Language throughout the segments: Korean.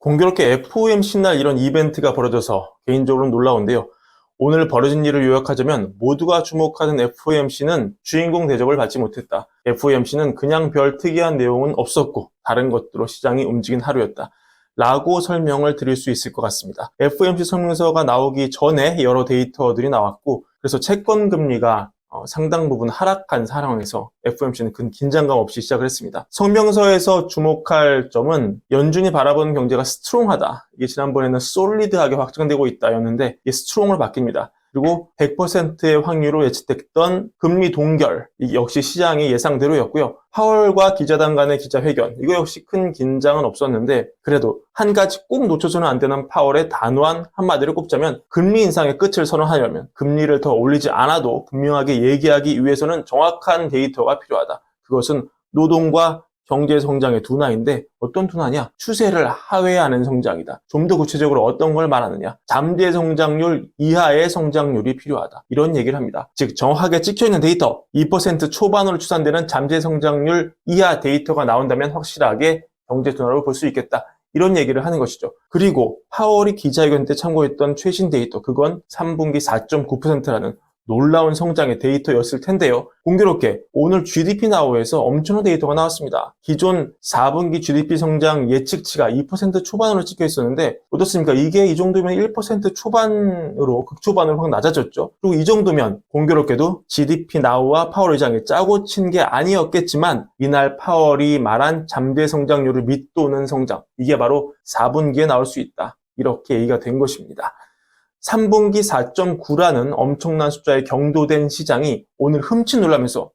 공교롭게 FOMC 날 이런 이벤트가 벌어져서 개인적으로 놀라운데요. 오늘 벌어진 일을 요약하자면 모두가 주목하는 FOMC는 주인공 대접을 받지 못했다. FOMC는 그냥 별 특이한 내용은 없었고 다른 것들로 시장이 움직인 하루였다. 라고 설명을 드릴 수 있을 것 같습니다. FOMC 성명서가 나오기 전에 여러 데이터들이 나왔고 그래서 채권 금리가 상당 부분 하락한 상황에서 FOMC는 큰 긴장감 없이 시작을 했습니다. 성명서에서 주목할 점은 연준이 바라보는 경제가 스트롱하다. 이게 지난번에는 솔리드하게 확정되고 있다 였는데 이게 스트롱으로 바뀝니다. 그리고 100%의 확률로 예측됐던 금리 동결, 이게 역시 시장의 예상대로였고요. 파월과 기자단 간의 기자회견, 이거 역시 큰 긴장은 없었는데 그래도 한 가지 꼭 놓쳐서는 안 되는 파월의 단호한 한마디를 꼽자면 금리 인상의 끝을 선언하려면 금리를 더 올리지 않아도 분명하게 얘기하기 위해서는 정확한 데이터가 필요하다. 그것은 노동과 경제 성장의 둔화인데 어떤 둔화냐? 추세를 하회하는 성장이다. 좀 더 구체적으로 어떤 걸 말하느냐? 잠재 성장률 이하의 성장률이 필요하다. 이런 얘기를 합니다. 즉 정확하게 찍혀있는 데이터 2% 초반으로 추산되는 잠재 성장률 이하 데이터가 나온다면 확실하게 경제 둔화로 볼 수 있겠다. 이런 얘기를 하는 것이죠. 그리고 파월이 기자회견 때 참고했던 최신 데이터 그건 3분기 4.9%라는 놀라운 성장의 데이터였을 텐데요. 공교롭게 오늘 GDP 나우에서 엄청난 데이터가 나왔습니다. 기존 4분기 GDP 성장 예측치가 2% 초반으로 찍혀 있었는데 어떻습니까? 이게 이 정도면 1% 초반으로 극초반으로 확 낮아졌죠. 그리고 이 정도면 공교롭게도 GDP 나우와 파월 의장이 짜고 친 게 아니었겠지만 이날 파월이 말한 잠재 성장률을 밑도는 성장, 이게 바로 4분기에 나올 수 있다. 이렇게 얘기가 된 것입니다. 3분기 4.9라는 엄청난 숫자에 경도된 시장이 오늘 흠칫 놀라면서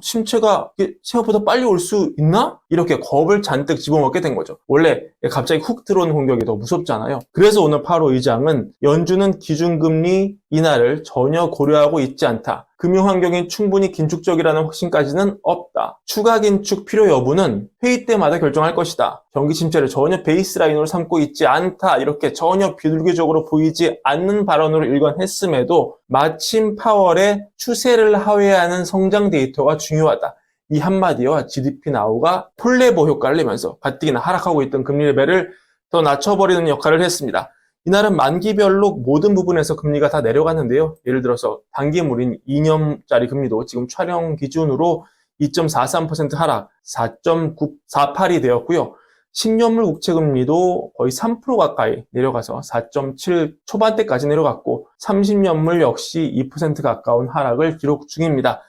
침체가 생각보다 빨리 올 수 있나? 이렇게 겁을 잔뜩 집어먹게 된 거죠. 원래 갑자기 훅 들어오는 공격이 더 무섭잖아요. 그래서 오늘 8월 의장은 연준은 기준금리 인하를 전혀 고려하고 있지 않다. 금융환경이 충분히 긴축적이라는 확신까지는 없다. 추가 긴축 필요 여부는 회의 때마다 결정할 것이다. 경기 침체를 전혀 베이스라인으로 삼고 있지 않다. 이렇게 전혀 비둘기적으로 보이지 않는 발언으로 일관했음에도 마침 파월의 추세를 하회하는 성장 데이터가 중요하다. 이 한마디와 GDP 나우가 폴레버 효과를 내면서 가뜩이나 하락하고 있던 금리 레벨을 더 낮춰버리는 역할을 했습니다. 이날은 만기별로 모든 부분에서 금리가 다 내려갔는데요. 예를 들어서 단기물인 2년짜리 금리도 지금 촬영 기준으로 2.43% 하락, 4.948이 되었고요. 10년물 국채금리도 거의 3% 가까이 내려가서 4.7 초반대까지 내려갔고 30년물 역시 2% 가까운 하락을 기록 중입니다.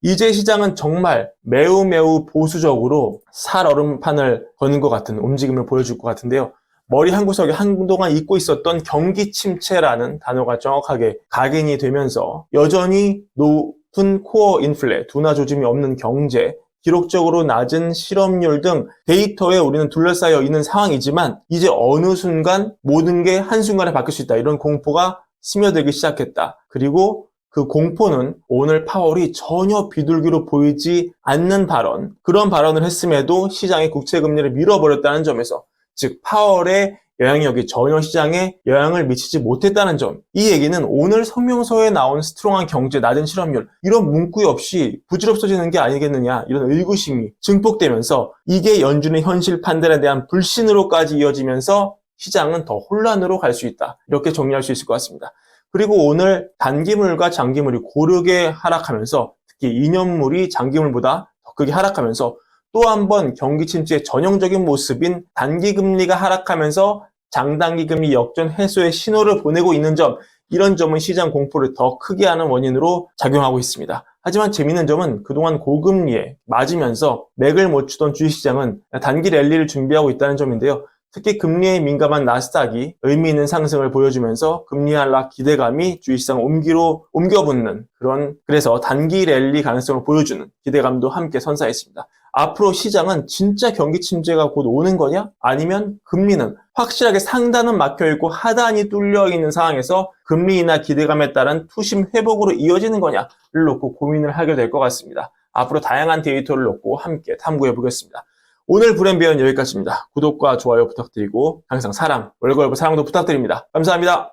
이제 시장은 정말 매우 보수적으로 살얼음판을 거는 것 같은 움직임을 보여줄 것 같은데요. 머리 한구석에 한동안 잊고 있었던 경기 침체라는 단어가 정확하게 각인이 되면서 여전히 높은 코어 인플레, 둔화 조짐이 없는 경제, 기록적으로 낮은 실업률 등 데이터에 우리는 둘러싸여 있는 상황이지만 이제 어느 순간 모든 게 한순간에 바뀔 수 있다. 이런 공포가 스며들기 시작했다. 그리고 그 공포는 오늘 파월이 전혀 비둘기로 보이지 않는 발언, 그런 발언을 했음에도 시장의 국채금리를 밀어버렸다는 점에서 즉 파월의 영향력이 전혀 시장에 영향을 미치지 못했다는 점, 이 얘기는 오늘 성명서에 나온 스트롱한 경제, 낮은 실업률 이런 문구 없이 부질없어지는 게 아니겠느냐 이런 의구심이 증폭되면서 이게 연준의 현실 판단에 대한 불신으로까지 이어지면서 시장은 더 혼란으로 갈 수 있다. 이렇게 정리할 수 있을 것 같습니다. 그리고 오늘 단기물과 장기물이 고르게 하락하면서 특히 2년물이 장기물보다 더 크게 하락하면서 또 한 번 경기 침체의 전형적인 모습인 단기금리가 하락하면서 장단기금리 역전 해소의 신호를 보내고 있는 점, 이런 점은 시장 공포를 더 크게 하는 원인으로 작용하고 있습니다. 하지만 재미있는 점은 그동안 고금리에 맞으면서 맥을 못 추던 주식시장은 단기 랠리를 준비하고 있다는 점인데요. 특히 금리에 민감한 나스닥이 의미 있는 상승을 보여주면서 금리 하락 기대감이 주식시장을 옮겨붙는 그래서 단기 랠리 가능성을 보여주는 기대감도 함께 선사했습니다. 앞으로 시장은 진짜 경기 침체가 곧 오는 거냐? 아니면 금리는 확실하게 상단은 막혀있고 하단이 뚫려있는 상황에서 금리 인하 기대감에 따른 투심 회복으로 이어지는 거냐를 놓고 고민을 하게 될 것 같습니다. 앞으로 다양한 데이터를 놓고 함께 탐구해 보겠습니다. 오늘 브랜비언 여기까지입니다. 구독과 좋아요 부탁드리고 항상 사랑, 월걸브 사랑도 부탁드립니다. 감사합니다.